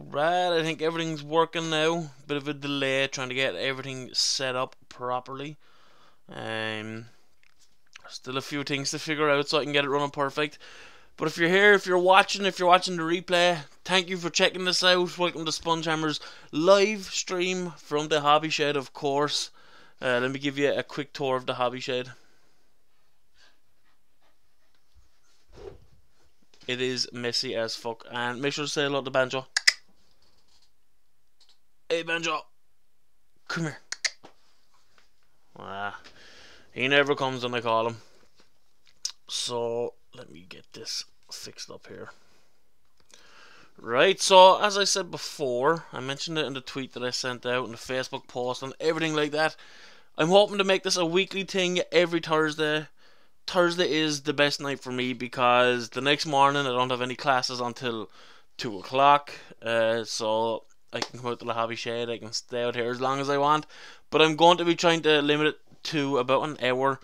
Right, I think everything's working now. Bit of a delay trying to get everything set up properly. Um, Still a few things to figure out so I can get it running perfect. But if you're here, if you're watching the replay, thank you for checking this out. Welcome to SpongeHammer's live stream from the hobby shed, of course. Let me give you a quick tour of the hobby shed. It is messy as fuck, and make sure to say hello to Banjo. Hey Banjo, come here. He never comes when I call him. So let me get this fixed up here. Right, so as I said before, I mentioned it in the tweet that I sent out, in the Facebook post, and everything like that. I'm hoping to make this a weekly thing every Thursday. Thursday is the best night for me because the next morning I don't have any classes until 2 o'clock. So I can come out to the hobby shed, I can stay out here as long as I want. But I'm going to be trying to limit it to about an hour.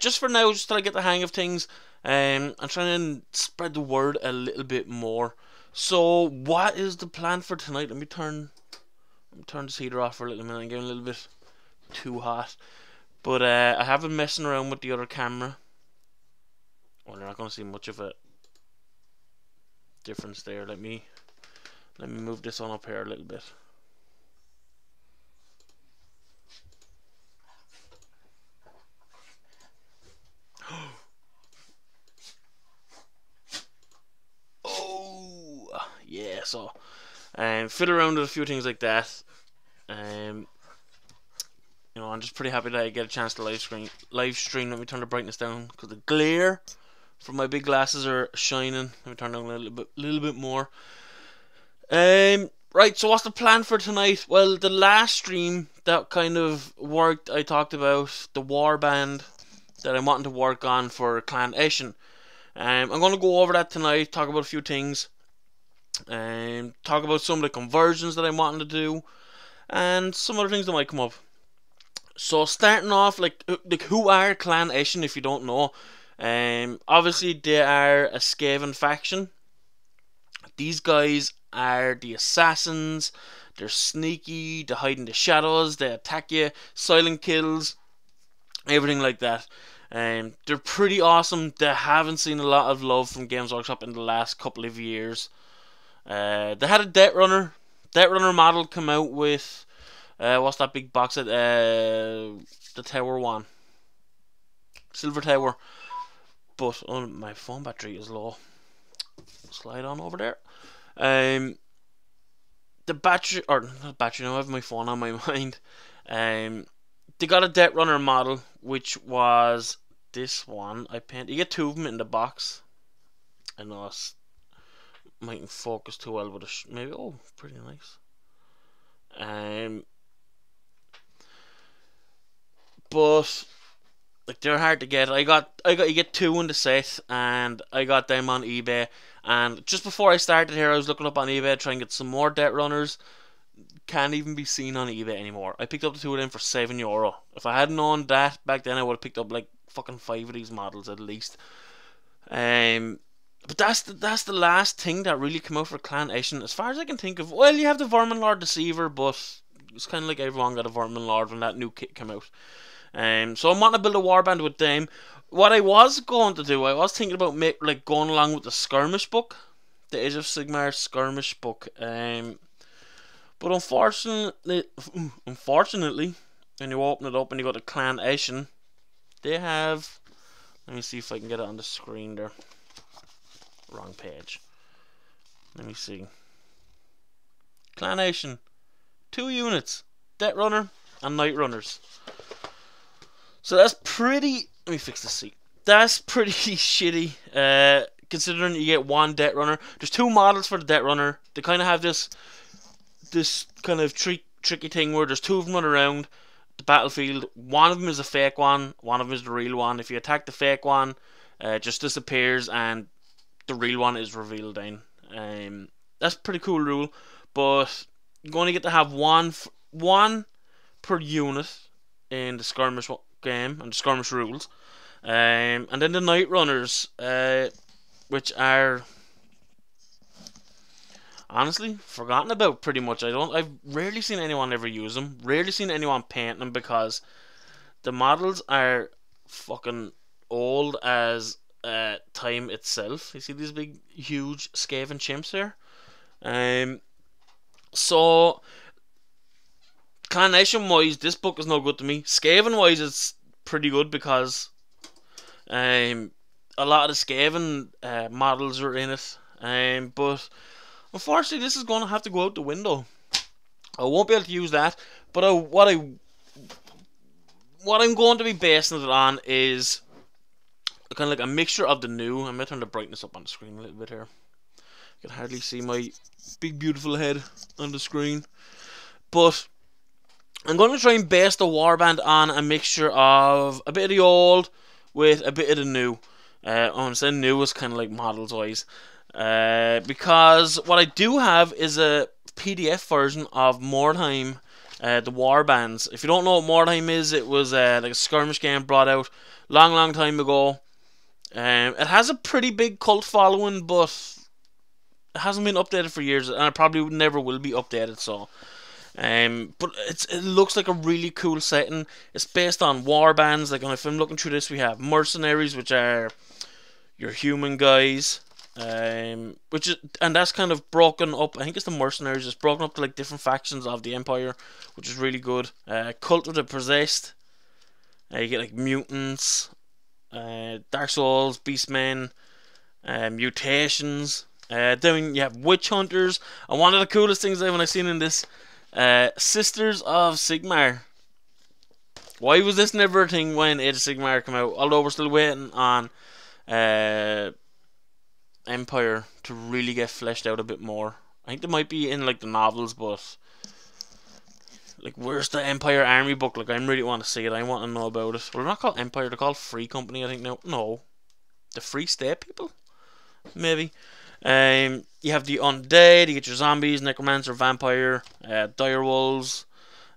Just for now, just till I get the hang of things. I'm trying to spread the word a little bit more. So what is the plan for tonight? Let me turn this heater off for a little minute. I'm getting a little bit too hot. But I have been messing around with the other camera. Well, you're not going to see much of a difference there. Let me move this on up here a little bit. Oh yeah, so fiddle around with a few things like that. You know, I'm just pretty happy that I get a chance to live stream. Let me turn the brightness down because the glare from my big glasses are shining. Let me turn down a little bit more. Right, so what's the plan for tonight? Well, the last stream that kind of worked, I talked about the warband that I'm wanting to work on for Clan Eshin. I'm going to go over that tonight, talk about a few things, talk about some of the conversions that I'm wanting to do, and some other things that might come up. So starting off, like who are Clan Eshin if you don't know? Obviously they are a Skaven faction. These guys are the assassins. They're sneaky, they hide in the shadows, they attack you, silent kills, everything like that. They're pretty awesome. They haven't seen a lot of love from Games Workshop in the last couple of years. They had a Death Runner model come out with what's that big box at the tower one, Silver Tower. But my phone battery is low. Slide on over there. The battery, or not battery, now I have my phone on my mind. They got a Death Runner model, which was this one. I painted. You get two of them in the box. I know it mightn't focus too well, but maybe. Oh, pretty nice. But like they're hard to get. I got you get two in the set, and I got them on eBay. And just before I started here, I was looking up on eBay to try and get some more Death Runners. Can't even be seen on eBay anymore. I picked up the two of them for €7. If I hadn't known that back then, I would have picked up like fucking 5 of these models at least. But that's the last thing that really came out for Clan Eshin, as far as I can think of. Well, you have the Vermin Lord Deceiver, but it's kind of like everyone got a Vermin Lord when that new kit came out. So I'm wanting to build a warband with them. What I was going to do, I was thinking about going along with the skirmish book, the Age of Sigmar skirmish book. But unfortunately, when you open it up and you go to Clan Eshin, they have. Let me see if I can get it on the screen there. Wrong page. Let me see. Clan Eshin, 2 units, Death Runner and Night Runners. So that's pretty. Let me fix the seat. That's pretty shitty. Considering you get one Death Runner. There's 2 models for the Death Runner. They kind of have this kind of tricky thing where there's 2 of them running around the battlefield. One of them is a fake one. One of them is the real one. If you attack the fake one, it just disappears and the real one is revealed then. That's a pretty cool rule. But you're going to get to have one per unit in the skirmish game and the skirmish rules. And then the Night Runners, which are honestly forgotten about pretty much. I've rarely seen anyone ever use them. Rarely seen anyone paint them because the models are fucking old as time itself. You see these big, huge Skaven chimps here. So Clanation wise, this book is no good to me. Skaven wise, it's pretty good because a lot of the Skaven models are in it. But unfortunately, this is going to have to go out the window. I won't be able to use that. But what I'm going to be basing it on is kind of like a mixture of the new. I'm going to turn the brightness up on the screen a little bit here. You can hardly see my big beautiful head on the screen. But I'm going to try and base the warband on a mixture of a bit of the old with a bit of the new. I'm saying new is kind of like models wise. Because what I do have is a PDF version of Mordheim, the warbands. If you don't know what Mordheim is, it was like a skirmish game brought out long time ago. It has a pretty big cult following, but it hasn't been updated for years, and it probably never will be updated. So, but it looks like a really cool setting. It's based on warbands. Like, if I'm looking through this, we have mercenaries, which are your human guys. And that's kind of broken up. I think it's the mercenaries. It's broken up to like different factions of the Empire, which is really good. Cult of the Possessed. You get like mutants, Dark Souls, Beastmen, mutations. Then you have witch hunters. And one of the coolest things I've seen in this, Sisters of Sigmar. Why was this never a thing when Age of Sigmar came out? Although we're still waiting on Empire to really get fleshed out a bit more. I think they might be in like the novels, but like, where's the Empire Army book? Like, I really want to see it. I want to know about it. Well, they're not called Empire. They're called Free Company, I think now. No, the Free State people, maybe. You have the undead. You get your zombies, necromancer, vampire, direwolves,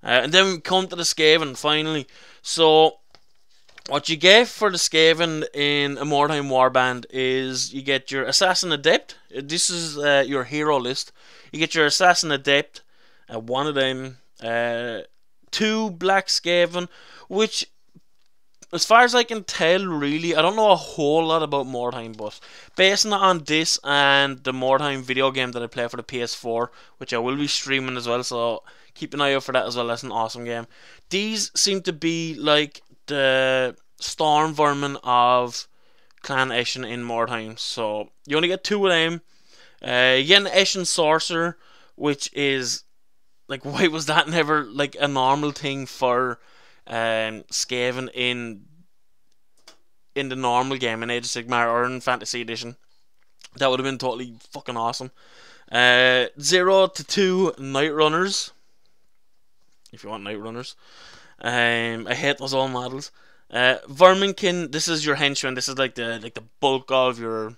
and then we come to the Skaven finally. So what you get for the Skaven in a Mordheim Warband is you get your Assassin Adept. This is your hero list. You get your Assassin Adept, one of them, 2 Black Skaven, which, as far as I can tell, really, I don't know a whole lot about Mordheim, but basing it on this and the Mordheim video game that I play for the PS4, which I will be streaming as well, so keep an eye out for that as well. That's an awesome game. These seem to be like the storm vermin of Clan Eshin in Mordheim. So you only get 2 of them. You get an Eshin Sorcerer, which is like, why was that never like a normal thing for Skaven in the normal game in Age of Sigmar or in Fantasy Edition? That would have been totally fucking awesome. 0 to 2 Night Runners, if you want Night Runners. I hate those old models. Verminkin, this is your henchman. This is like the bulk of your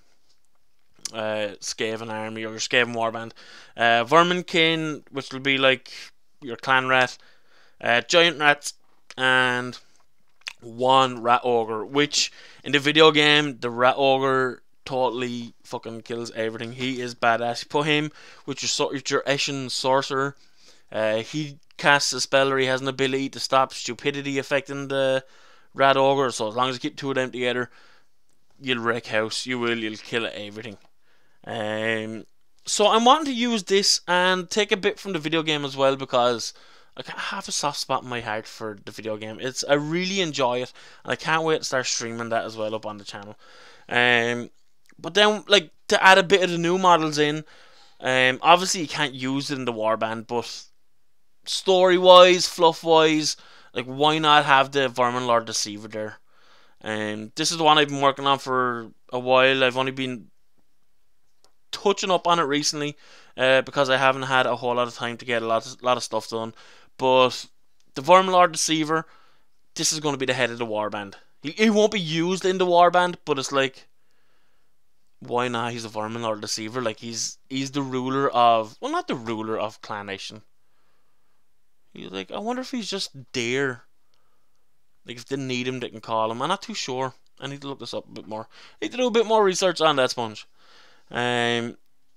Skaven army or your Skaven warband. Verminkin, which will be like your clan rat, giant rats, and 1 rat ogre. Which in the video game, the rat ogre totally fucking kills everything. He is badass. You put him with your Eshin sorcerer. He casts a spell, or he has an ability to stop stupidity affecting the rat ogre. So as long as you keep 2 of them together, you'll wreck house. You'll kill everything. So I'm wanting to use this and take a bit from the video game as well, because I have a soft spot in my heart for the video game. I really enjoy it, and I can't wait to start streaming that as well up on the channel. But then, like, to add a bit of the new models in, obviously you can't use it in the warband, but story wise, fluff wise, like, why not have the Vermin Lord Deceiver there? This is the one I've been working on for a while. I've only been touching up on it recently, because I haven't had a whole lot of time to get a lot of stuff done. But the Vermin Lord Deceiver, this is going to be the head of the warband. He won't be used in the warband, but it's like, why not? He's a Vermin Lord Deceiver. Like, he's the ruler of, well, not the ruler of Clan Nation. He's like, I wonder if he's just there. Like, if they need him, they can call him. I'm not too sure. I need to look this up a bit more. I need to do a bit more research on that, Sponge.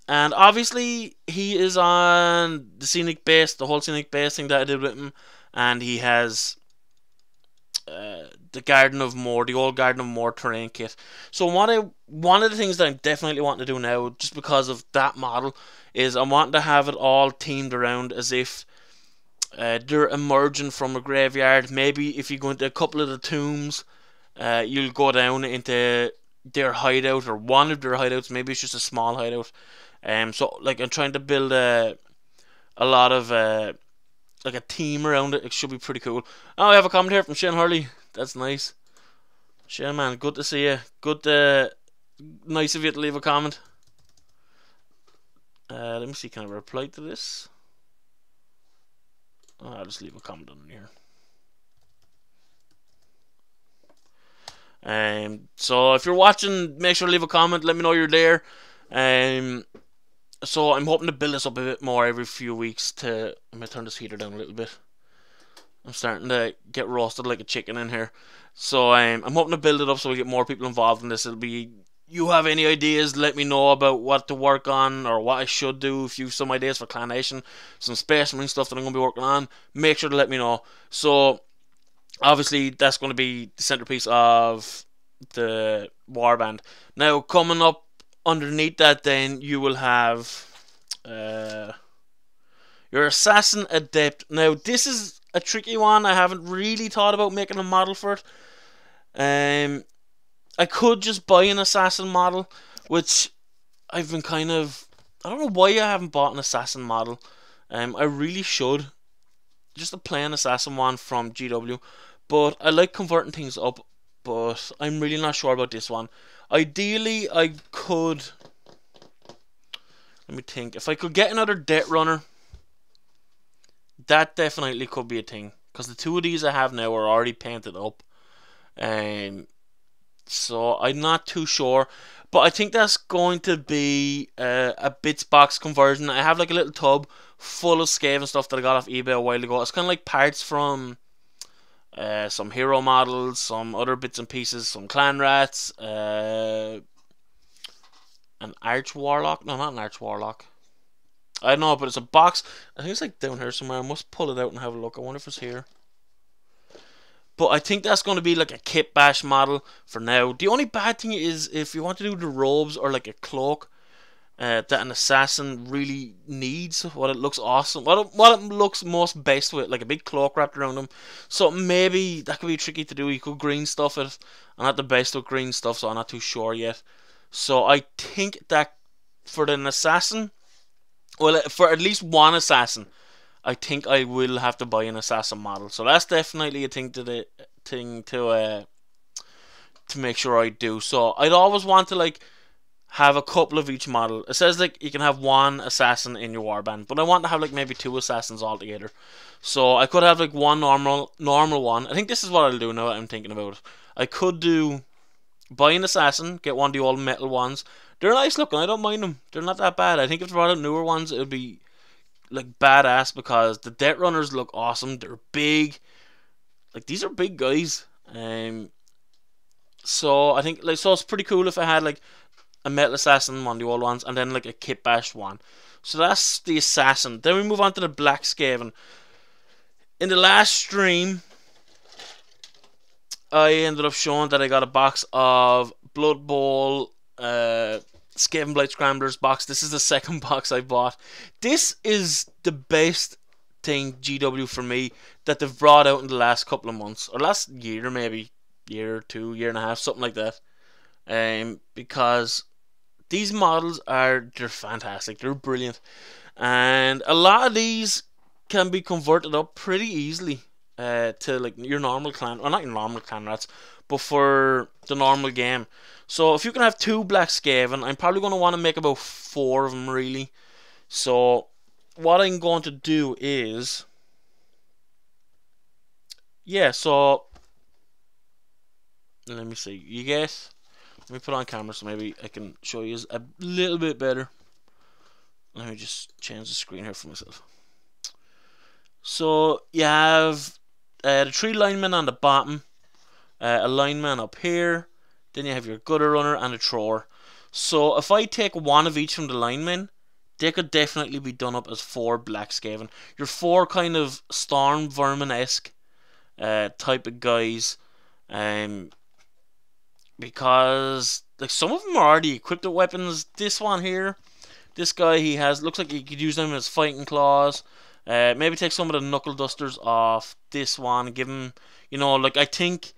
And obviously, he is on the scenic base, the whole scenic base thing that I did with him. And he has the Garden of Moor, the old Garden of Moor terrain kit. So one of the things that I'm definitely wanting to do now, just because of that model, is I'm wanting to have it all themed around as if they're emerging from a graveyard. Maybe if you go into a couple of the tombs, you'll go down into their hideout or one of their hideouts. Maybe it's just a small hideout. So like I'm trying to build a lot of like a team around it. It should be pretty cool. Oh, I have a comment here from Shane Hurley. That's nice. Shane, man, good to see you. Good, nice of you to leave a comment. Let me see. Can I reply to this? Oh, I'll just leave a comment on here. So if you're watching, make sure to leave a comment. Let me know you're there. So I'm hoping to build this up a bit more every few weeks. I'm gonna turn this heater down a little bit. I'm starting to get roasted like a chicken in here. So I'm hoping to build it up so we get more people involved in this. It'll be, you have any ideas, let me know about what to work on or what I should do. If you have some ideas for Clan Nation, some Space Marine stuff that I'm going to be working on, make sure to let me know. So obviously that's going to be the centerpiece of the warband. Now coming up underneath that, then you will have your Assassin Adept. Now this is a tricky one. I haven't really thought about making a model for it. I could just buy an Assassin model, which I've been kind of, I don't know why I haven't bought an Assassin model. I really should. Just a plain Assassin one from GW. But I like converting things up, but I'm really not sure about this one. Ideally, I could, let me think, if I could get another Death Runner, that definitely could be a thing. Because the two of these I have now are already painted up. So I'm not too sure. But I think that's going to be a bits box conversion. I have like a little tub full of Skaven stuff that I got off eBay a while ago. It's kind of like parts from some hero models, some other bits and pieces, some clan rats, an arch warlock. No, not an arch warlock. I don't know, but it's a box. I think it's like down here somewhere. I must pull it out and have a look. I wonder if it's here. But I think that's going to be like a kit bash model for now. The only bad thing is if you want to do the robes or like a cloak that an assassin really needs, what it looks awesome, what it looks most best with, like a big cloak wrapped around them. So maybe that could be tricky to do. You could green stuff it. I'm not the best with green stuff, so I'm not too sure yet. So I think that for an assassin, well, for at least one assassin, I think I will have to buy an assassin model. So that's definitely a thing to make sure I do. So I'd always want to like have a couple of each model. It says like you can have one assassin in your warband, but I want to have like maybe two assassins altogether. So I could have like one normal one. I think this is what I'll do now that I'm thinking about it. I could buy an assassin, get one of the old metal ones. They're nice looking, I don't mind them. They're not that bad. I think if they brought out newer ones, it would be like badass because the Death Runners look awesome. They're big. Like these are big guys. So I think like, so it's pretty cool if I had like a metal assassin, one of the old ones, and then like a kit bash one. So that's the assassin. Then we move on to the Black Skaven. In the last stream, I ended up showing that I got a box of Blood Bowl Skaven Blight Scramblers box. This is the second box I bought. This is the best thing GW for me that they've brought out in the last couple of months, or last year maybe, year or two, year and a half, something like that. Because these models they're fantastic, they're brilliant, and a lot of these can be converted up pretty easily to like your normal clan, or not your normal clan rats, but for the normal game. So if you can have two Black Skaven, I'm probably going to want to make about 4 of them really. So what I'm going to do is, yeah, so let me see. Let me put on camera so maybe I can show you a little bit better. Let me just change the screen here for myself. So you have the 3 linemen on the bottom, a lineman up here, then you have your gutter runner and a thrower. So if I take one of each from the linemen, they could definitely be done up as 4 Black Skaven. You're 4 kind of Storm Vermin-esque type of guys. Um, because like some of them are already equipped with weapons. This one here, this guy, he has, looks like he could use them as fighting claws. Maybe take some of the knuckle dusters off this one and give him, you know, like I think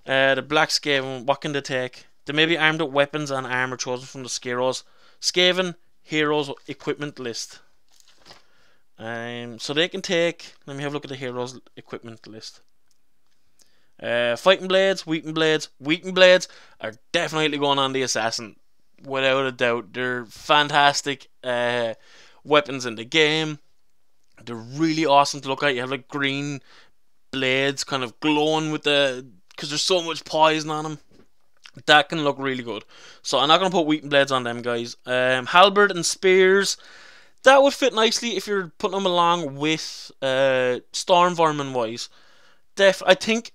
the Black Skaven, what can they take? They may be armed with weapons and armor chosen from the Skaven heroes equipment list. So they can take, let me have a look at the heroes equipment list. Fighting blades, weeping blades. Weeping blades are definitely going on the assassin, without a doubt. They're fantastic weapons in the game. They're really awesome to look at. You have like green blades kind of glowing with because there's so much poison on them. That can look really good. So I'm not going to put weeping blades on them guys. Halberd and spears, that would fit nicely if you're putting them along with storm vermin wise. I think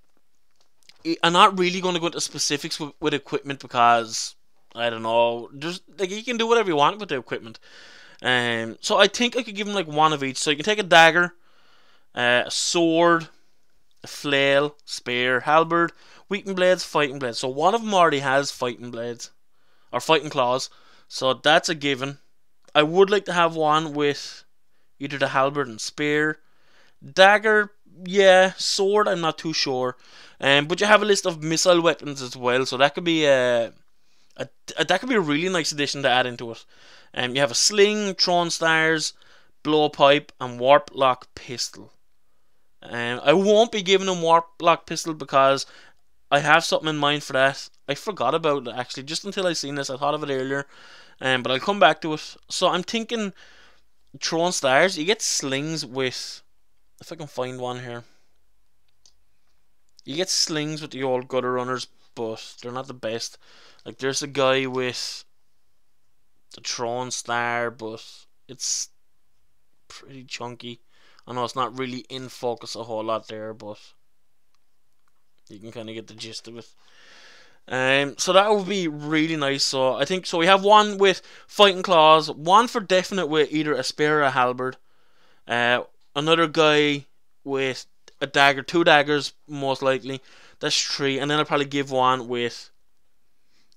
I'm not really going to go into specifics with equipment because I don't know. There's like you can do whatever you want with the equipment. So I think I could give him like 1 of each. So you can take a dagger, a sword, a flail, spear, halberd, weeping blades, fighting blades. So one of them already has fighting blades or fighting claws. So that's a given. I would like to have one with either the halberd and spear, dagger. Yeah, sword. I'm not too sure. But you have a list of missile weapons as well, so that could be that could be a really nice addition to add into it. You have a sling, throwing stars, blowpipe, and warp lock pistol. I won't be giving him warp lock pistol because I have something in mind for that. I forgot about it actually, just until I seen this. I thought of it earlier, but I'll come back to it. So I'm thinking throwing stars. You get slings with, if I can find one here. You get slings with the old gutter runners, but they're not the best. Like there's a guy with the throwing star, but it's pretty chunky. I know it's not really in focus a whole lot there, but you can kind of get the gist of it. So that would be really nice. So I think so. We have one with fighting claws, one for definite with either a spear or a halberd. Another guy with a dagger, 2 daggers most likely. That's 3, and then I'll probably give one with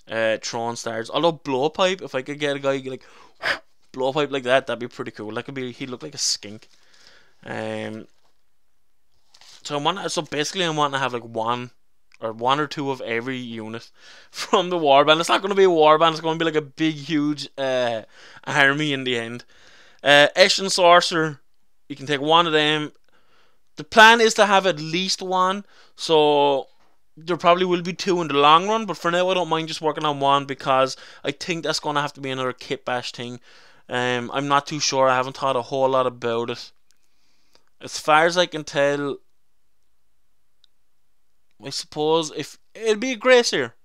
throwing stars. Although blowpipe, if I could get a guy like blowpipe like that, that'd be pretty cool. That could be, he'd look like a skink. So basically I want to have like one or 2 of every unit from the warband. It's not going to be a warband. It's going to be like a big, huge army in the end. Eshin sorcerer, you can take 1 of them. The plan is to have at least 1, so there probably will be 2 in the long run, but for now I don't mind just working on 1 because I think that's going to have to be another kit bash thing. I'm not too sure. I haven't thought a whole lot about it. As far as I can tell, I suppose if it'd be a grey seer.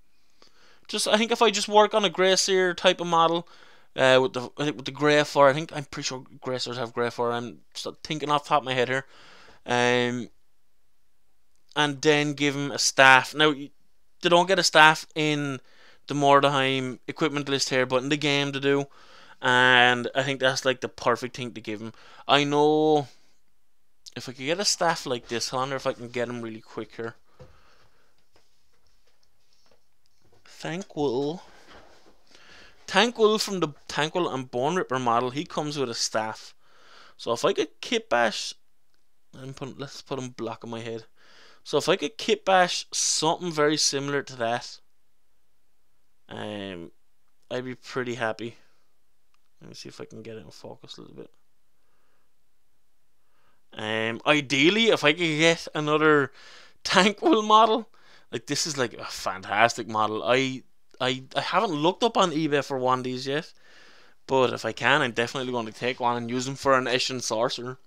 I think if I just work on a grey seer type of model, with the grey fur, I'm pretty sure grey seers have grey fur. I'm just thinking off the top of my head here. And then give him a staff. Now they don't get a staff in the Mordheim equipment list here, but in the game they do, and I think that's like the perfect thing to give him. I know if I could get a staff like this, I wonder if I can get him really quick here. Thankwell from the Thankwell and Bone Ripper model, he comes with a staff. So if I could kit bash, let's put him block on my head. So if I could kit bash something very similar to that, I'd be pretty happy. Let me see if I can get it in focus a little bit. Ideally, if I could get another Thankwell model, like this is like a fantastic model. I haven't looked up on eBay for one of these yet, but if I can, I'm definitely going to take one and use him for an Eshin sorcerer.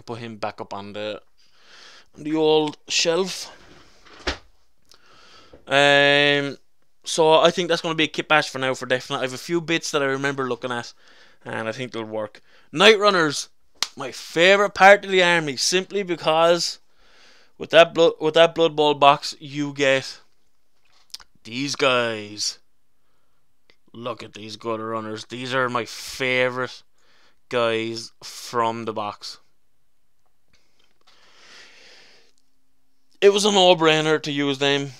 Put him back up on the old shelf. So I think that's going to be a kit bash for now, for definite. I have a few bits that I remember looking at, and I think they'll work. Night Runners, my favourite part of the army, simply because with that Blood Bowl box you get these guys. Look at these gutter runners. These are my favourite guys from the box. It was a no-brainer to use them.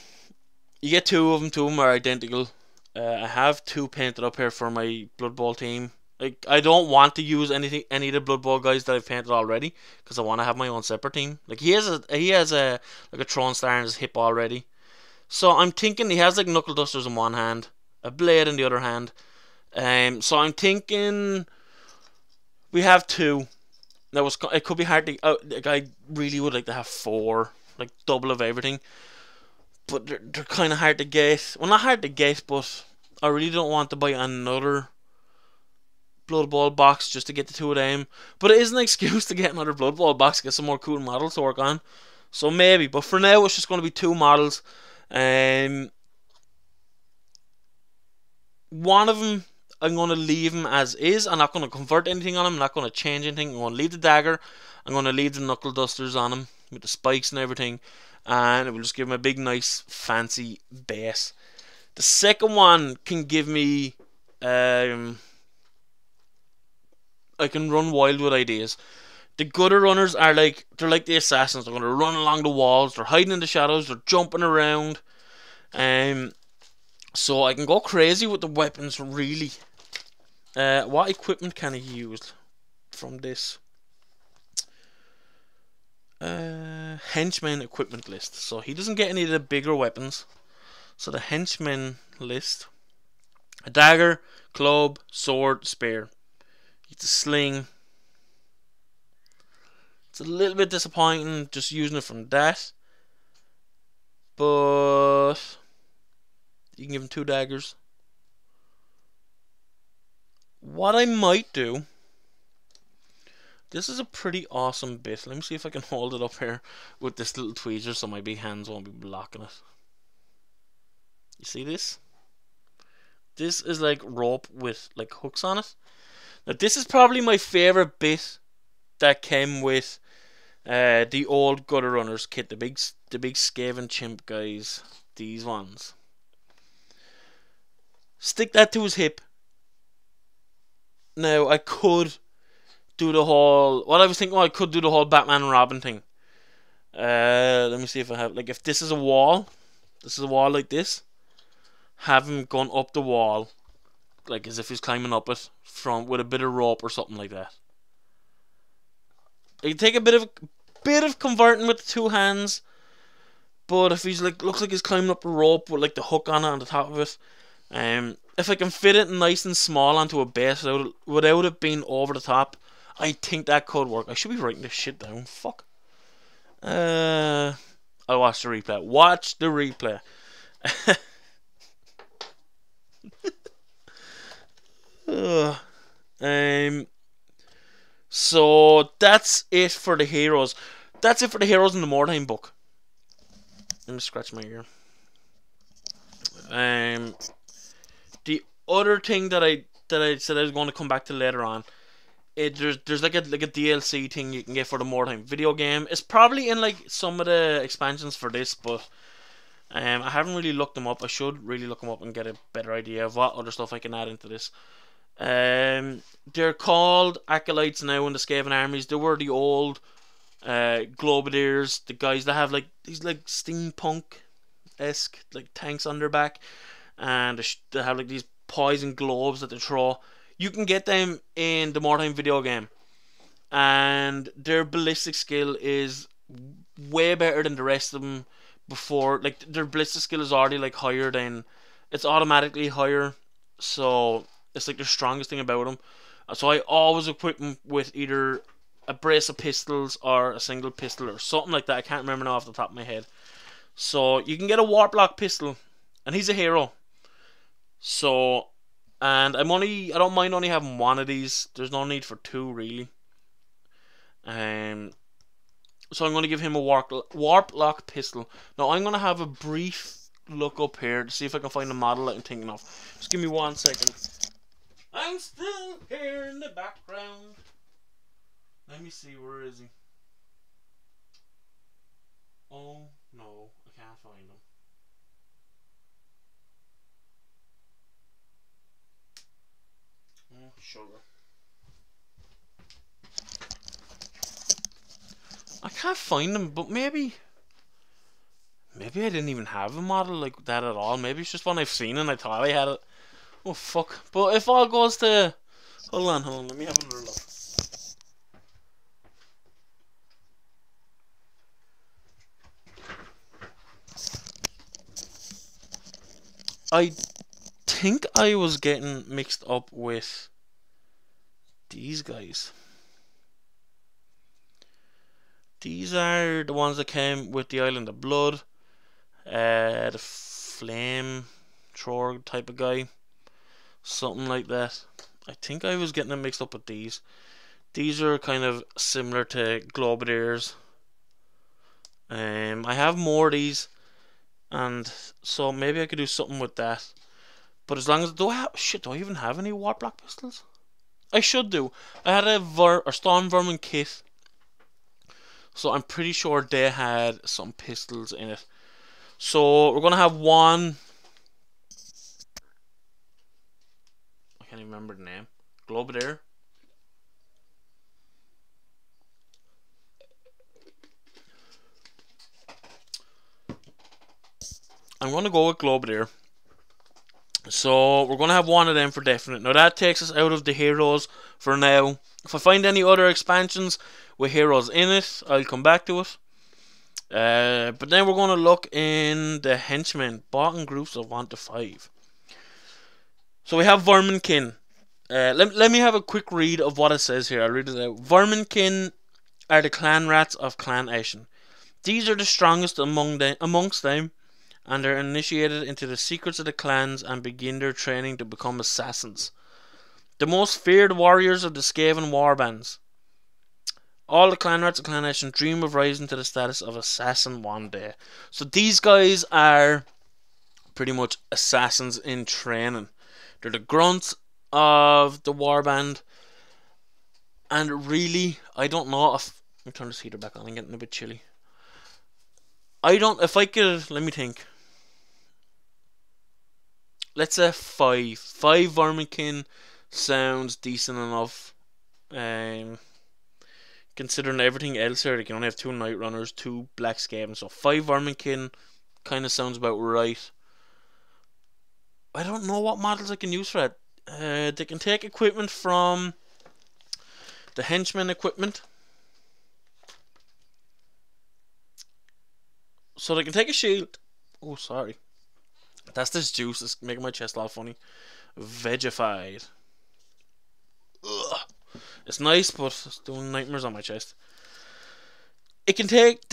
You get two of them. Two of them are identical. I have two painted up here for my Blood Bowl team. Like, I don't want to use any of the Blood Bowl guys that I've painted already, because I want to have my own separate team. Like, he has a like a Throne Star in his hip already. So I'm thinking he has like knuckle dusters in one hand, a blade in the other hand. So I'm thinking we have two. It could be hard to. Like, I really would like to have four, like double of everything. But they're kind of hard to get. Well, not hard to get, but I really don't want to buy another Blood Bowl box just to get the two of them. But it is an excuse to get another Blood Bowl box, get some more cool models to work on. So maybe, but for now it's just going to be two models. One of them I'm going to leave him as is. I'm not going to convert anything on him. I'm not going to change anything. I'm going to leave the dagger. I'm going to leave the knuckle dusters on him with the spikes and everything. And it will just give him a big, nice, fancy base. The second one can give me... I can run wild with ideas. The gutter runners are like... They're like the assassins. They're going to run along the walls. They're hiding in the shadows. They're jumping around. So I can go crazy with the weapons, really. What equipment can I use from this? Henchman equipment list. So he doesn't get any of the bigger weapons. So the henchman list: a dagger, club, sword, spear. It's a sling. It's a little bit disappointing just using it from that. But you can give him two daggers. What I might do... This is a pretty awesome bit. Let me see if I can hold it up here with this little tweezer so my big hands won't be blocking it. You see this? This is like rope with like hooks on it. Now this is probably my favourite bit that came with the old Gutter Runners kit. The big Skaven chimp guys. These ones. Stick that to his hip. Now I could do the whole... What I was thinking, I could do the whole Batman and Robin thing. Let me see if I have... Like, if this is a wall like this, have him going up the wall, like as if he's climbing up it with a bit of rope or something like that. You take a bit of converting with the two hands, but if he's like, looks like he's climbing up a rope with like the hook on it on the top of it, if I can fit it nice and small onto a base without it being over the top, I think that could work. I should be writing this shit down. Fuck. I'll watch the replay. Watch the replay. So that's it for the heroes. That's it for the heroes in the Mordheim book. Let me scratch my ear. The other thing that I said I was going to come back to later on. There's like a DLC thing you can get for the Mordheim video game. It's probably in like some of the expansions for this, but I haven't really looked them up. I should really look them up and get a better idea of what other stuff I can add into this. They're called Acolytes now in the Skaven armies. They were the old Globadiers, the guys that have like these like steampunk-esque like tanks on their back, and they have like these poison globes that they throw. You can get them in the Mordheim video game, and their ballistic skill is way better than the rest of them. Before, like, their ballistic skill is already like higher than... It's automatically higher, so it's like the strongest thing about them. So I always equip them with either a brace of pistols or a single pistol or something like that. I can't remember now off the top of my head. So you can get a Warplock pistol, and he's a hero. So, and I don't mind only having one of these. There's no need for two, really. So I'm going to give him a Warplock pistol. Now I'm going to have a brief look up here to see if I can find a model that I'm thinking of. Just give me 1 second. I'm still here in the background. Let me see, where is he? Oh no, I can't find him. Sugar. I can't find them, but maybe I didn't even have a model like that at all. Maybe it's just one I've seen and I thought I had it. Oh fuck! But if all goes to, hold on, let me have another look. I think I was getting mixed up with these guys. These are the ones that came with the Island of Blood, the flame thrower type of guy, something like that. I think I was getting them mixed up with these. These are kind of similar to Globadiers. I have more of these, and so maybe I could do something with that. But as long as do I even have any Warp Block pistols? I should do. I had a Storm Vermin kit, so I'm pretty sure they had some pistols in it. So we're gonna have one. I can't even remember the name. Globadier. I'm gonna go with Globadier. So we're gonna have one of them for definite. Now that takes us out of the heroes for now. If I find any other expansions with heroes in it, I'll come back to it. But then we're going to look in the henchmen, bought in groups of 1 to 5. So we have Verminkin. Let me have a quick read of what it says here. I'll read it out. Verminkin are the clan rats of Clan Eshin. These are the strongest amongst them, and are initiated into the secrets of the clans and begin their training to become assassins. The most feared warriors of the Skaven warbands. All the clan rats of Clan Eshin dream of rising to the status of assassin one day. So these guys are pretty much assassins in training. They're the grunts of the warband. And really, I don't know if... Let me turn this heater back on, I'm getting a bit chilly. If I could... Let me think. Let's say 5. 5 Verminkin sounds decent enough. Considering everything else here, they can only have 2 Night Runners, 2 Black Skaven, so 5 Verminkin kind of sounds about right. I don't know what models I can use for that. They can take equipment from the henchman equipment. So they can take a shield. Oh, sorry. That's this juice. It's making my chest all funny. Vegified. Ugh. It's nice, but it's doing nightmares on my chest. They can take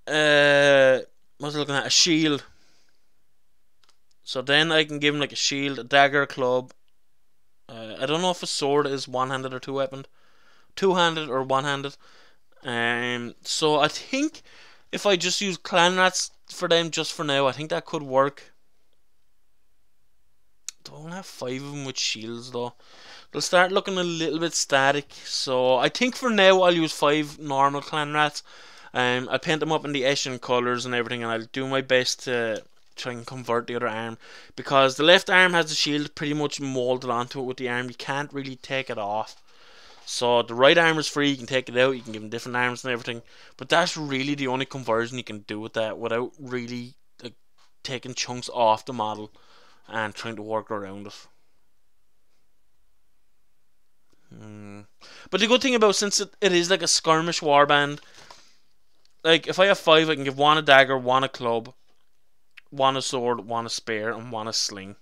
what was I looking at? A shield. So then I can give him like a shield, a dagger, a club. I don't know if a sword is one-handed or two-weaponed. Two-handed or one-handed. So I think if I just use clan rats for them just for now, I think that could work. Don't have 5 of them with shields though. They'll start looking a little bit static. So I think for now I'll use 5 normal clan rats. I'll paint them up in the Eshin colours and everything, and I'll do my best to try and convert the other arm, because the left arm has the shield pretty much molded onto it with the arm. You can't really take it off. So the right arm is free, you can take it out, you can give them different arms and everything, but that's really the only conversion you can do with that without really like taking chunks off the model and trying to work around it. But the good thing about, since it is like a skirmish warband, like if I have 5, I can give 1 a dagger, 1 a club, 1 a sword, 1 a spear, and 1 a sling.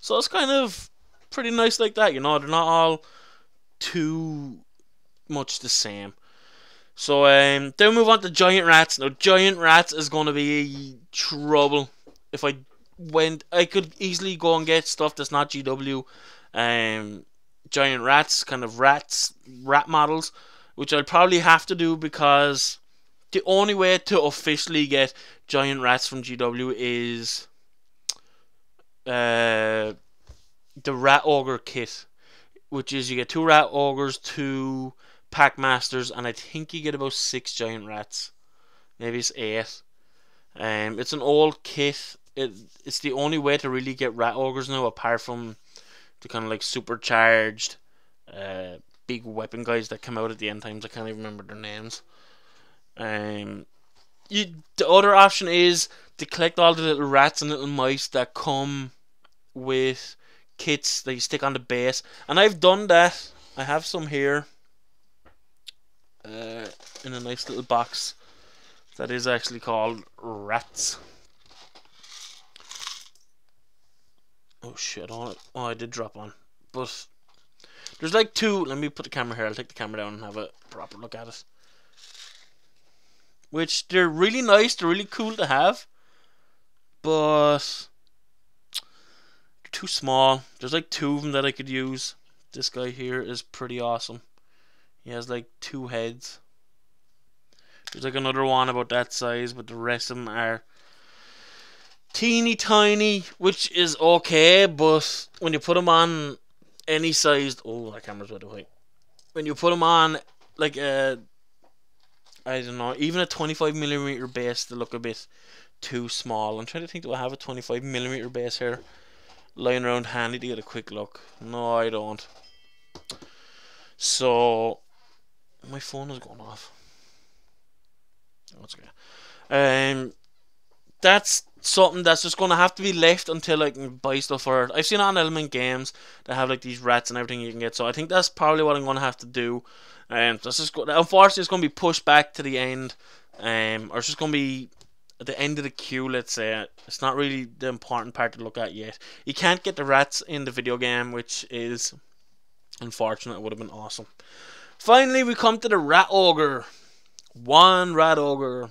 So it's kind of pretty nice like that, you know. They're not all too much the same. So then we move on to giant rats. Now giant rats is going to be trouble. If I could easily go and get stuff that's not GW. Giant rats, kind of rat models, which I'll probably have to do, because the only way to officially get giant rats from GW is the Rat Ogre kit, which is you get 2 Rat Ogres, 2 Pack Masters, and I think you get about 6 giant rats. Maybe it's 8. It's an old kit. It's the only way to really get Rat Ogres now, apart from the kind of like supercharged big weapon guys that come out at the end times. I can't even remember their names. The other option is to collect all the little rats and little mice that come with kits that you stick on the base, and I've done that. I have some here in a nice little box that is actually called rats. Oh shit, I did drop one. But there's like two. Let me put the camera here. I'll take the camera down and have a proper look at it. Which, they're really nice, they're really cool to have. But they're too small. There's like two of them that I could use. This guy here is pretty awesome. He has like 2 heads. There's like another one about that size, but the rest of them are teeny tiny, which is okay, but when you put them on any sized, oh, that camera's way too high. When you put them on like a, I don't know, even a 25mm base, they look a bit too small. I'm trying to think, do I have a 25mm base here lying around handy to get a quick look? No, I don't. So my phone is going off. That's okay. That's something that's just going to have to be left until I can buy stuff for it. I've seen on Element Games that have like these rats and everything you can get, so I think that's probably what I'm going to have to do. That's just unfortunately it's going to be pushed back to the end, or it's just going to be at the end of the queue. Let's say it's not really the important part to look at yet. You can't get the rats in the video game, which is unfortunate. It would have been awesome. Finally, we come to the rat ogre. One rat ogre.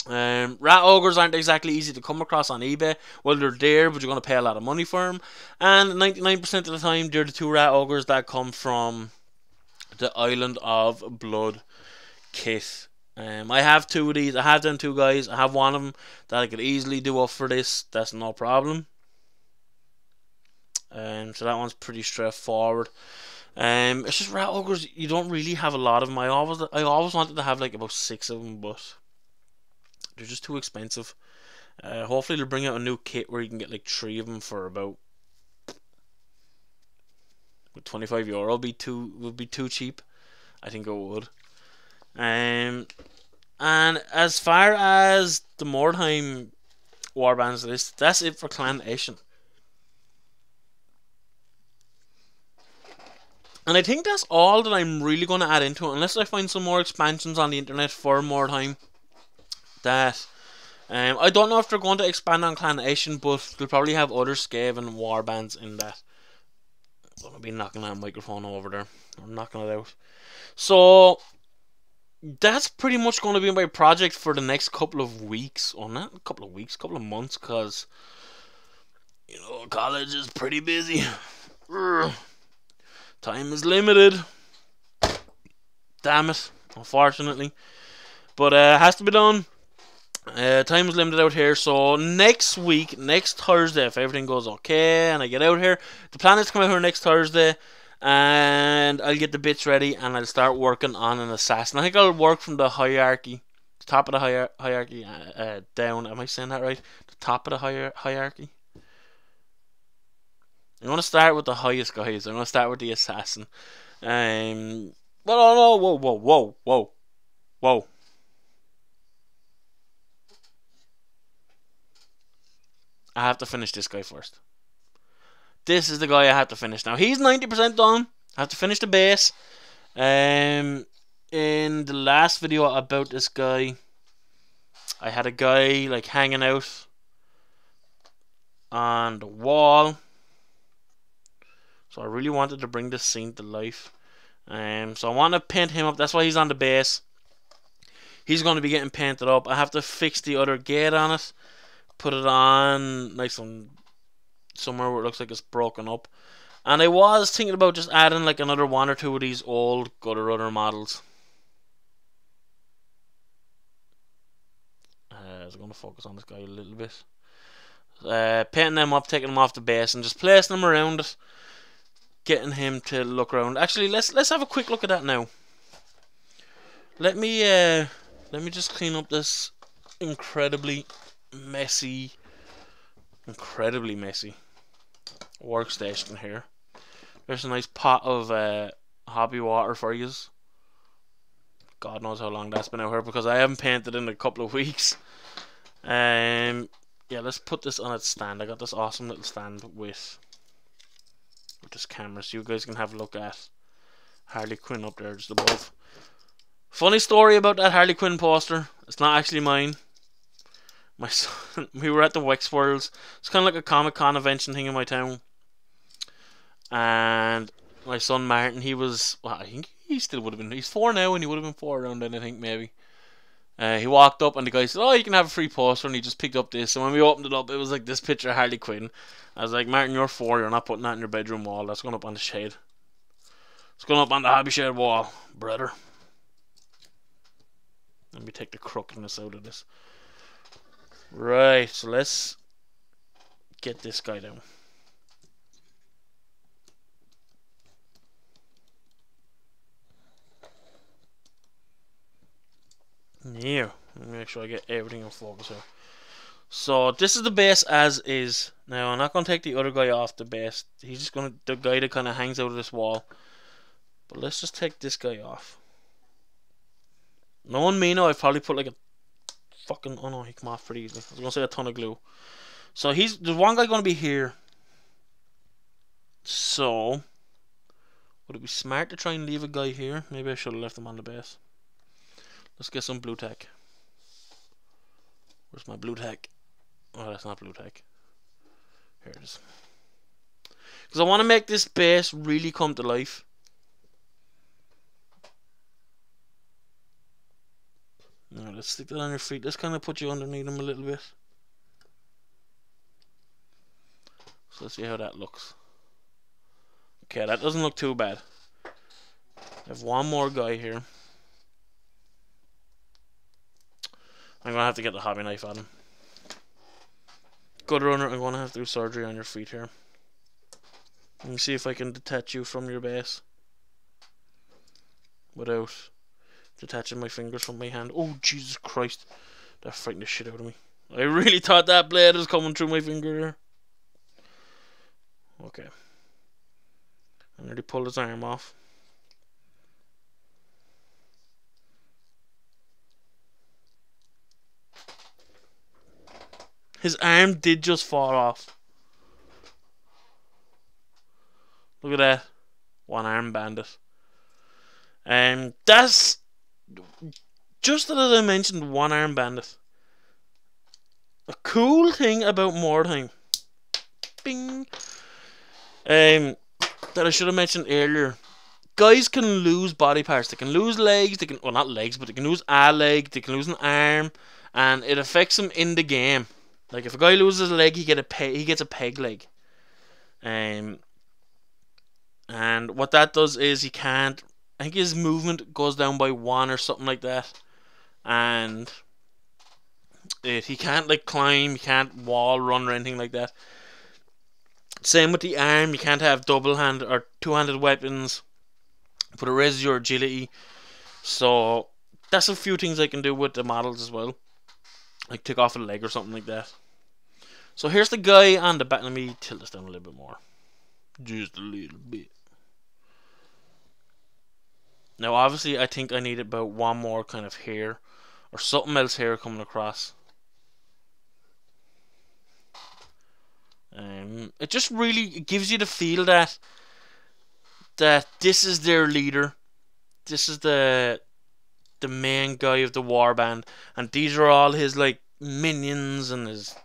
Rat ogres aren't exactly easy to come across on eBay. Well, they're there, but you're going to pay a lot of money for them. And 99% of the time, they're the 2 rat ogres that come from the Island of Blood kit. I have 2 of these. I have them 2 guys. I have one of them that I could easily do up for this. That's no problem. So that one's pretty straightforward. It's just rat ogres. You don't really have a lot of them. I always wanted to have like about 6 of them, but they're just too expensive. Hopefully they'll bring out a new kit where you can get like 3 of them for about €25. Would be too cheap. I think it would. And as far as the Mordheim warbands list, that's it for Clan Eshin. And I think that's all that I'm really going to add into it, unless I find some more expansions on the internet for Mordheim. That I don't know if they're going to expand on Clan Eshin, but they'll probably have other Skaven warbands in that. I'm going to be knocking that microphone over there. I'm knocking it out. So that's pretty much going to be my project for the next couple of weeks. Or not a couple of weeks, couple of months, because you know, college is pretty busy. Time is limited. Damn it, unfortunately. But it has to be done. Time is limited out here. So next week, next Thursday, if everything goes okay and I get out here, the plan is to come out here next Thursday, and I'll get the bits ready and I'll start working on an assassin. I think I'll work from the hierarchy, the top of the hierarchy down. Am I saying that right? The top of the hierarchy. I'm going to start with the highest guys. I'm going to start with the assassin. But oh no, whoa. I have to finish this guy first. This is the guy I have to finish. Now, he's 90% done. I have to finish the base. In the last video about this guy, I had a guy like hanging out on the wall. So I really wanted to bring this scene to life. So I want to paint him up. That's why he's on the base. He's going to be getting painted up. I have to fix the other gate on it. Put it on nice and somewhere where it looks like it's broken up. And I was thinking about just adding like another 1 or 2 of these old Gutter Rudder models. I'm going to focus on this guy a little bit. Painting them up, taking them off the base, and just placing them around it. Getting him to look around. Actually, let's have a quick look at that now. Let me just clean up this incredibly messy workstation here. There's a nice pot of hobby water for you. God knows how long that's been out here because I haven't painted in a couple of weeks. Yeah, let's put this on its stand. I got this awesome little stand with this camera, so you guys can have a look at Harley Quinn up there just above. Funny story about that Harley Quinn poster. It's not actually mine. My son, we were at the Wex Worlds. It's kind of like a Comic-Con convention thing in my town. And my son Martin, he was, well, I think he still would have been, he's 4 now and he would have been 4 around then, I think, maybe. He walked up and the guy said, "Oh, you can have a free poster," and he just picked up this. And when we opened it up, it was like this picture of Harley Quinn. I was like, "Martin, you're 4. You're not putting that in your bedroom wall. That's going up on the shade. It's going up on the hobby shed wall, brother." Let me take the crookedness out of this. Right, so let's get this guy down. Yeah, let me make sure I get everything in focus here. So this is the base as is. Now I'm not gonna take the other guy off the base. He's just gonna the guy that kind of hangs out of this wall. But let's just take this guy off. Knowing me now, I've probably put like a fucking, oh no, he come off pretty easily. I was gonna say a ton of glue. So there's one guy gonna be here. So would it be smart to try and leave a guy here? Maybe I should have left him on the base. Let's get some blue tack. Where's my blue tack? Oh, that's not blue tack. Here it is. Because I want to make this base really come to life. Now let's stick that on your feet. Let's kind of put you underneath them a little bit. So let's see how that looks. Okay, that doesn't look too bad. I have one more guy here. I'm going to have to get the hobby knife on him. Good runner, I'm going to have to do surgery on your feet here. Let me see if I can detach you from your base without detaching my fingers from my hand. Oh, Jesus Christ. That frightened the shit out of me. I really thought that blade was coming through my finger there. Okay. I nearly pulled his arm off. His arm did just fall off. Look at that. One arm bandit. That's just as I mentioned, one arm bandit. A cool thing about Mordheim. Bing. That I should have mentioned earlier. Guys can lose body parts. They can lose legs. They can, well, not legs, but they can lose a leg. They can lose an arm, and it affects them in the game. Like if a guy loses a leg, he gets a peg leg. And what that does is he can't. I think his movement goes down by 1 or something like that, and he can't like climb, he can't wall run or anything like that. Same with the arm, you can't have double hand or two-handed weapons, but it raises your agility. So that's a few things I can do with the models as well, like take off a leg or something like that. So here's the guy on the back. Let me tilt this down a little bit more, just a little bit. Now obviously I think I need about one more kind of hair or something else here coming across. It just really gives you the feel that this is their leader. This is the main guy of the warband, and these are all his like minions and his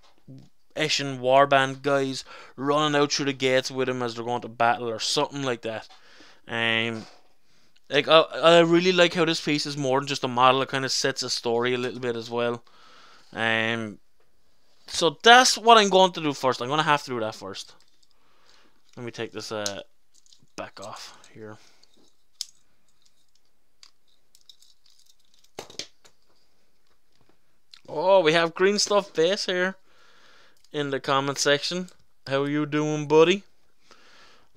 Eshin warband guys running out through the gates with him as they're going to battle or something like that. Like I really like how this piece is more than just a model. It kind of sets a story a little bit as well. So that's what I'm going to do first. I'm going to have to do that first. Let me take this back off here. Oh, we have Green Stuff Base here in the comment section. How you doing, buddy?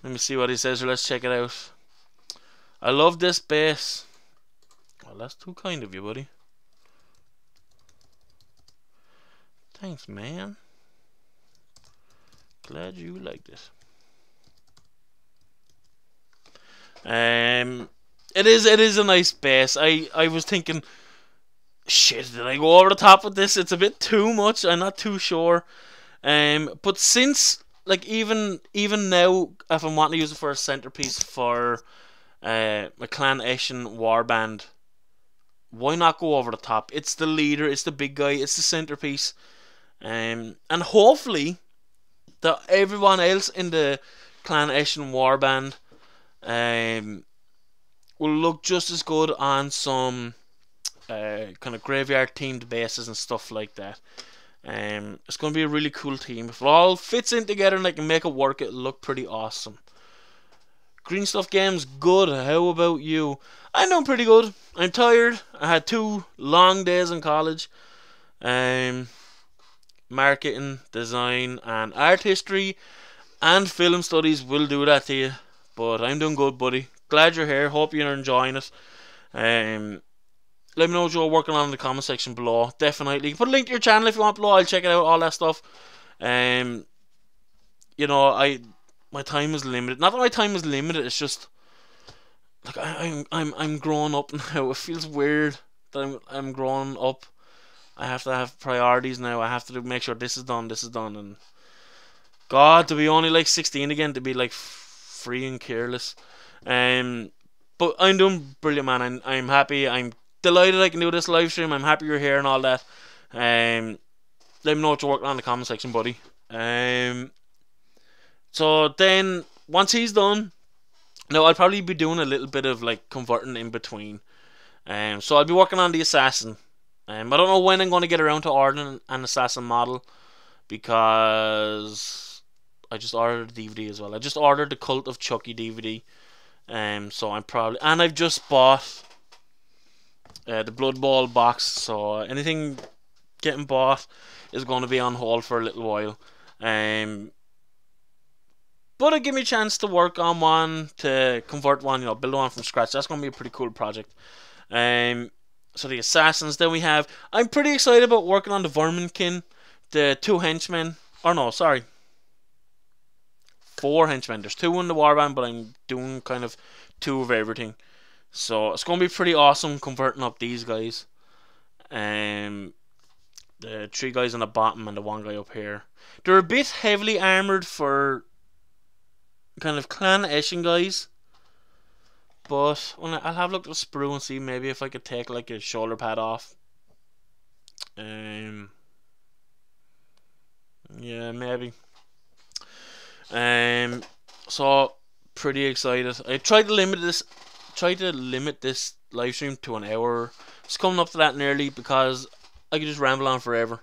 Let me see what he says here. Let's check it out. I love this base. Well, that's too kind of you, buddy. Thanks, man. Glad you liked it. Um, it is a nice base. I was thinking, shit, did I go over the top with this? It's a bit too much. I'm not too sure. But since like even now, if I'm wanting to use it for a centerpiece for my Clan Eshin warband, why not go over the top? It's the leader, it's the big guy, it's the centerpiece. And hopefully that everyone else in the Clan Eshin warband um will look just as good on some kind of graveyard themed bases and stuff like that. It's going to be a really cool team. If it all fits in together and I can make it work, it'll look pretty awesome. Green Stuff Games, good. How about you? I'm doing pretty good. I'm tired. I had 2 long days in college. Um, Marketing, design, and art history, and film studies will do that to you. But I'm doing good, buddy. Glad you're here. Hope you're enjoying it. Um, Let me know what you're working on in the comment section below. Definitely. Put a link to your channel if you want below. I'll check it out, all that stuff. Um, my time is limited. Not that my time is limited. It's just like I'm growing up now. It feels weird that I'm growing up. I have to have priorities now. I have to make sure this is done, and God, to be only like 16 again, to be like free and careless. But I'm doing brilliant, man. I'm happy. I'm delighted I can do this live stream. I'm happy you're here and all that. Let me know what you're working on in the comment section, buddy. So then once he's done, now I'll probably be doing a little bit of like converting in between. So I'll be working on the assassin. I don't know when I'm going to get around to ordering an assassin model, because I just ordered a DVD as well. I just ordered the Cult of Chucky DVD. So I'm probably, and I've just bought the Blood Bowl box. So anything getting bought is going to be on hold for a little while. But it give me a chance to work on one, to convert one, build one from scratch. That's going to be a pretty cool project. So the assassins. Then we have, I'm pretty excited about working on the Verminkin, the 2 henchmen. Or no, sorry, 4 henchmen. There's 2 in the warband, but I'm doing kind of 2 of everything. So it's going to be pretty awesome converting up these guys. The 3 guys on the bottom and the 1 guy up here. They're a bit heavily armored for kind of Clan Eshin guys. But I'll have a look at the sprue and see maybe if I could take like a shoulder pad off. Yeah, maybe. So pretty excited. I tried to limit this live stream to an hour. It's coming up to that nearly, because I could just ramble on forever,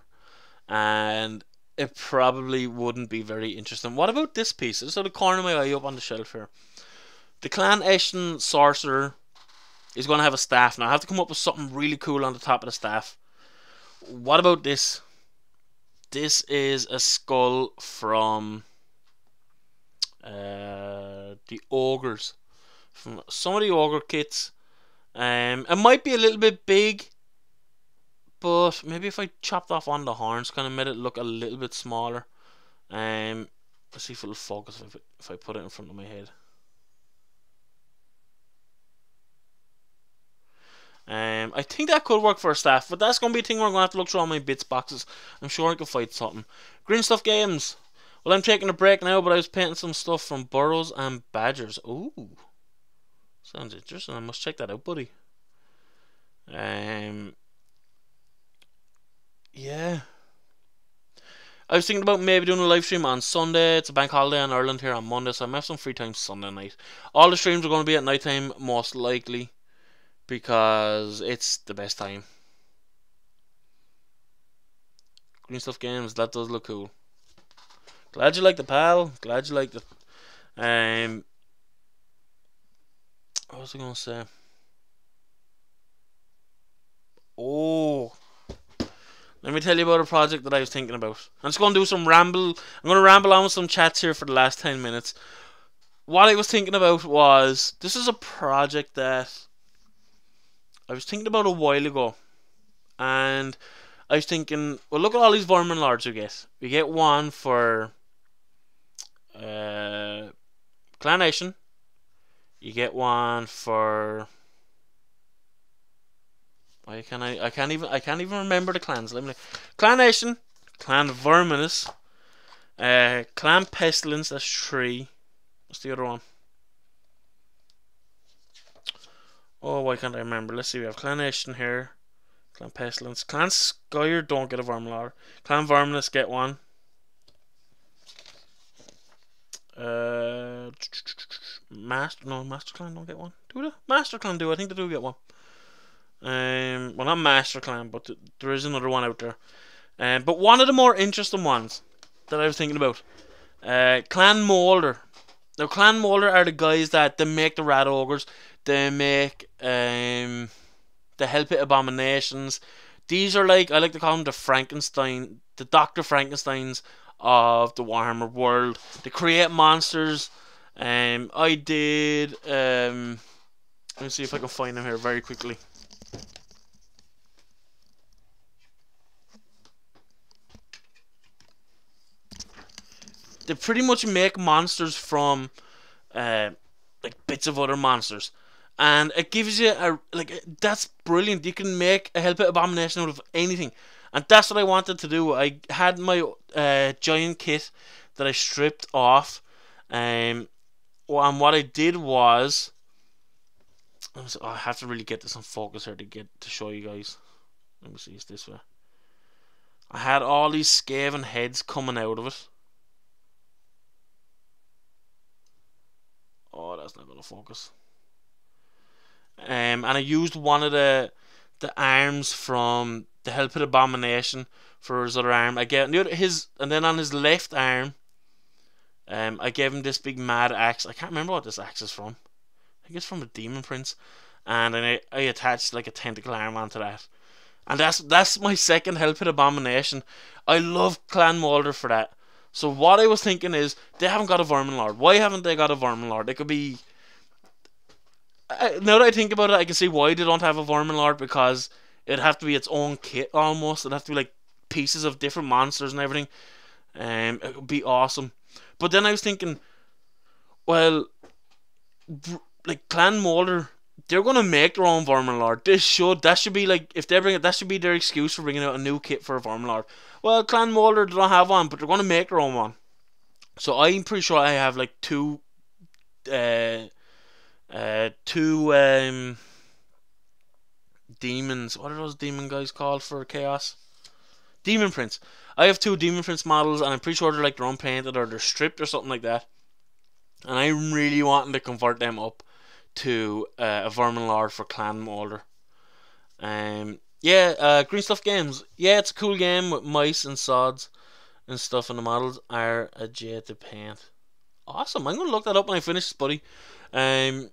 and it probably wouldn't be very interesting. What about this piece? It's out of the corner of my eye up on the shelf here. The Clan Eshin Sorcerer is going to have a staff. Now I have to come up with something really cool on the top of the staff. What about this? This is a skull from the ogres, from some of the ogre kits. It might be a little bit big, but maybe if I chopped off one of the horns, kind of made it look a little bit smaller. Let's see if it'll focus if I put it in front of my head. I think that could work for a staff, but that's going to be a thing where I'm going to have to look through all my bits boxes. I'm sure I could find something. Green Stuff Games. Well, I'm taking a break now, but I was painting some stuff from burrows and badgers. Ooh, sounds interesting. I must check that out, buddy. Yeah. I was thinking about maybe doing a live stream on Sunday. It's a bank holiday in Ireland here on Monday, so I might have some free time Sunday night. All the streams are going to be at night time, most likely, because it's the best time. Green Stuff Games, that does look cool. Glad you liked it, pal. Glad you liked it. What was I going to say? Oh, let me tell you about a project that I was thinking about. I'm just going to do some ramble. I'm going to ramble on with some chats here for the last 10 minutes. What I was thinking about was, this is a project that I was thinking about a while ago. And I was thinking, well, look at all these Vermin Lords we get. We get one for Clan Eshin. You get one for. Why can I? I can't even remember the clans. Let me. Clan Nation, Clan Verminous, Clan Pestilence. That's 3. What's the other one? Oh, why can't I remember? Let's see. We have Clan Nation here. Clan Pestilence. Clan Skyer don't get a Verminlord. Clan Verminous get one. Master Clan don't get one. Do they? Master Clan do. I think they do get one. Well, not Master Clan, but there is another one out there. But one of the more interesting ones that I was thinking about, Clan Molder. Now, Clan Molder are the guys that they make the Rat Ogres. They make the Hellpit Abominations. These are like, I like to call them the Frankenstein, the Dr. Frankensteins of the Warhammer world. They create monsters. I did. Let me see if I can find them here very quickly. They pretty much make monsters from like bits of other monsters, and it gives you a that's brilliant. You can make a Hellpit Abomination out of anything, and that's what I wanted to do. I had my giant kit that I stripped off, and what I did was, I have to really get this on focus here to show you guys. Let me see, it's this way. I had all these Skaven heads coming out of it. Oh, that's not gonna focus. And I used one of the arms from the Hellpit Abomination for his other arm. I gave his, and then on his left arm, I gave him this big mad axe. I can't remember what this axe is from. I think it's from a Demon Prince, and then I attached like a tentacle arm onto that. And that's my second Hellpit Abomination. I love Clan Molder for that. So what I was thinking is, they haven't got a Verminlord. Why haven't they got a Verminlord? They could be. Now that I think about it, I can see why they don't have a Verminlord, because it'd have to be its own kit almost. It'd have to be like pieces of different monsters and everything. It would be awesome. But then I was thinking, well, like Clan Molder, they're gonna make their own Verminlord. That should be like, if they bring it, that should be their excuse for bringing out a new kit for a Verminlord. Well, Clan Molder, they don't have one, but they're gonna make their own one. So I'm pretty sure I have like two demons. What are those demon guys called for Chaos? Demon Prince. I have 2 Demon Prince models, and I'm pretty sure they're like, they're unpainted or they're stripped or something like that. And I'm really wanting to convert them up to a Verminlord for Clan Molder. Green Stuff Games. Yeah, it's a cool game with mice and sods and stuff, and the models are a J to paint. Awesome. I'm gonna look that up when I finish this, buddy. Mice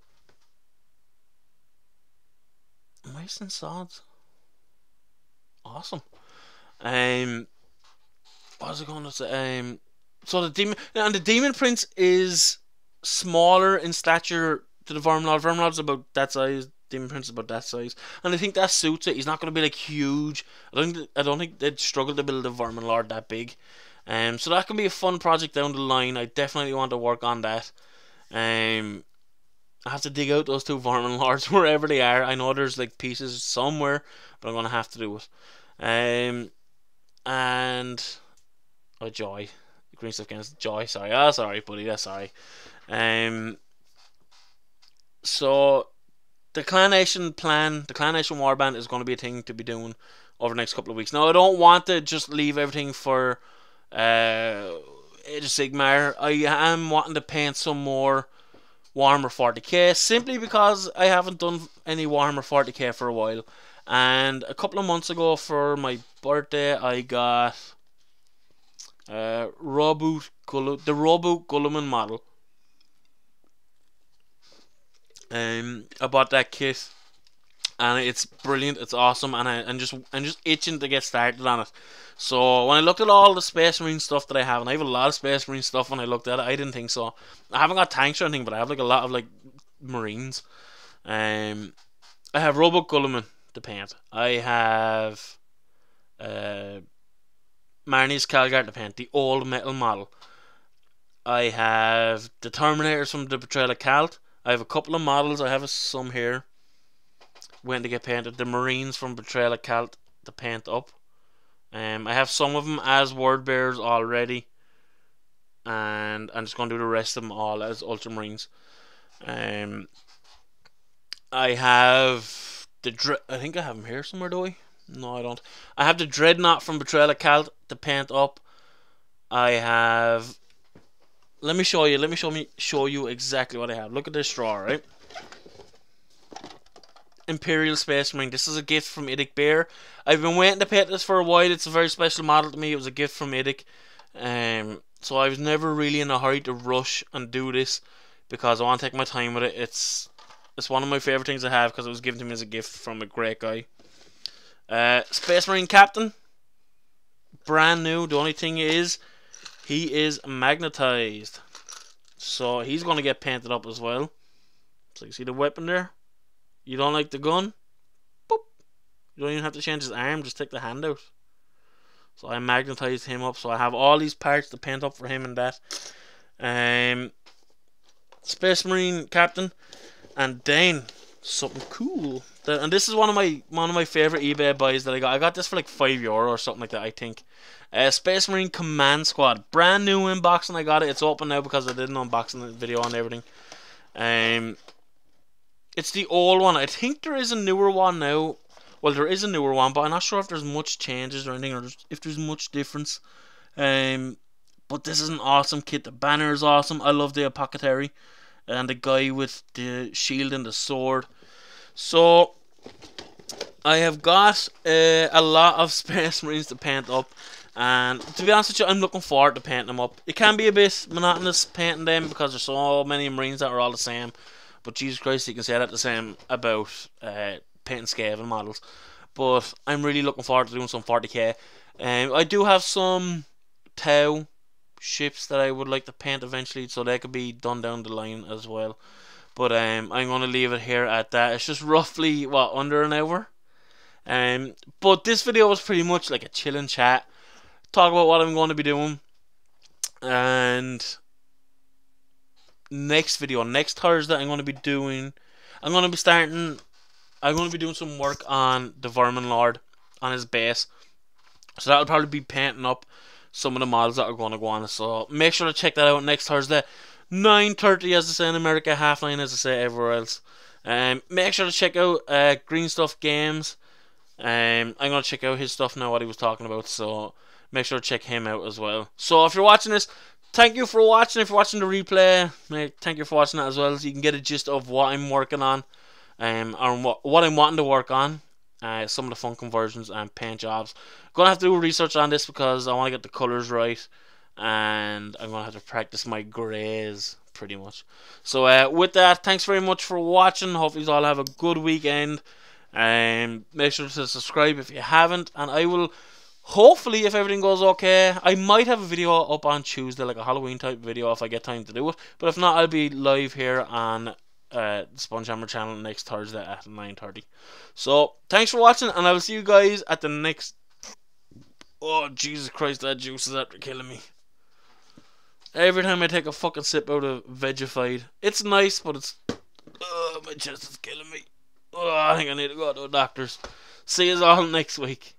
and sods. Awesome. What was I going to say? So the Demon Prince is smaller in stature to the Verminlord. Verminlord's about that size. Demon Prince is about that size, and I think that suits it. He's not going to be like huge. I don't think they'd struggle to build a Verminlord that big. So that can be a fun project down the line. I definitely want to work on that. I have to dig out those 2 Verminlords wherever they are. I know there's like pieces somewhere, but I'm gonna have to do it. And Joy, Green Stuff Games, Joy. Sorry, sorry, buddy. That's sorry. So the Clan Nation plan, the Clan Nation warband is going to be a thing to be doing over the next couple of weeks. Now, I don't want to just leave everything for Age of Sigmar. I am wanting to paint some more Warhammer 40k, simply because I haven't done any Warhammer 40k for a while. And a couple of months ago for my birthday, I got the Reboot Guilliman model. I bought that kit, and it's brilliant. It's awesome, and I'm just itching to get started on it. So when I looked at all the Space Marine stuff that I have, and I have a lot of Space Marine stuff, when I looked at it, I didn't think so. I haven't got tanks or anything, but I have like a lot of like Marines. I have Reboot Guilliman to paint. I have Marnie's Calgar to paint, the old metal model. I have the Terminators from the Betrayal of Calt. I have a couple of models. I have some here waiting to get painted. The Marines from Betrayal of Calt to paint up. I have some of them as word bearers already, and I'm just going to do the rest of them all as Ultramarines. I have the I think I have them here somewhere, do I? No, I don't. I have the Dreadnought from Betrayal of Calt to paint up. I have. Let me show you. Let me show you exactly what I have. Look at this drawer, right? Imperial Space Marine. This is a gift from Idic Bear. I've been waiting to paint this for a while. It's a very special model to me. It was a gift from Idic. So I was never really in a hurry to rush and do this because I want to take my time with it. It's one of my favourite things I have because it was given to me as a gift from a great guy. Space Marine Captain. Brand new. The only thing is, he is magnetized. So he's going to get painted up as well. So you see the weapon there? You don't like the gun? Boop. You don't even have to change his arm, just take the hand out. So I magnetized him up, so I have all these parts to paint up for him and that. Space Marine Captain, and then something cool. And this is one of my favorite eBay buys that I got. I got this for like €5 or something like that, I think. Space Marine Command Squad, brand new unboxing. I got it. It's open now because I did an unboxing video on everything. It's the old one. I think there is a newer one now. Well, there is a newer one, but I'm not sure if there's much changes or anything, or if there's much difference. But this is an awesome kit. The banner is awesome. I love the apothecary and the guy with the shield and the sword. So I have got a lot of Space Marines to paint up, and to be honest with you, I'm looking forward to painting them up. It can be a bit monotonous painting them because there's so many Marines that are all the same. But Jesus Christ, you can say that the same about painting Skaven models. But I'm really looking forward to doing some 40k. I do have some Tau ships that I would like to paint eventually, so they could be done down the line as well. But I'm going to leave it here at that. It's just roughly, what, under an hour? But this video was pretty much like a chilling chat. Talk about what I'm going to be doing. And next video, next Thursday, I'm going to be doing some work on the Vermin Lord, on his base. So that'll probably be painting up some of the models that are going to go on. So make sure to check that out next Thursday, 9:30 as I say in America, 9:30 as I say everywhere else. Make sure to check out Green Stuff Games. I'm going to check out his stuff now, what he was talking about. So make sure to check him out as well. So if you're watching this, thank you for watching. If you're watching the replay, thank you for watching that as well, so you can get a gist of what I'm working on, or what I'm wanting to work on. Some of the fun conversions and paint jobs. I'm gonna have to do research on this because I want to get the colors right, and I'm gonna have to practice my grays pretty much. So with that, thanks very much for watching. Hopefully you all have a good weekend. Make sure to subscribe if you haven't, and I will. Hopefully, if everything goes okay, I might have a video up on Tuesday, like a Halloween type video if I get time to do it. But if not, I'll be live here on the SpongeHammer channel next Thursday at 9:30. So, thanks for watching, and I will see you guys at the next... Oh, Jesus Christ, that juice is after killing me. Every time I take a fucking sip out of Vegified. It's nice, but it's... Oh, my chest is killing me. Oh, I think I need to go to the doctor's. See you all next week.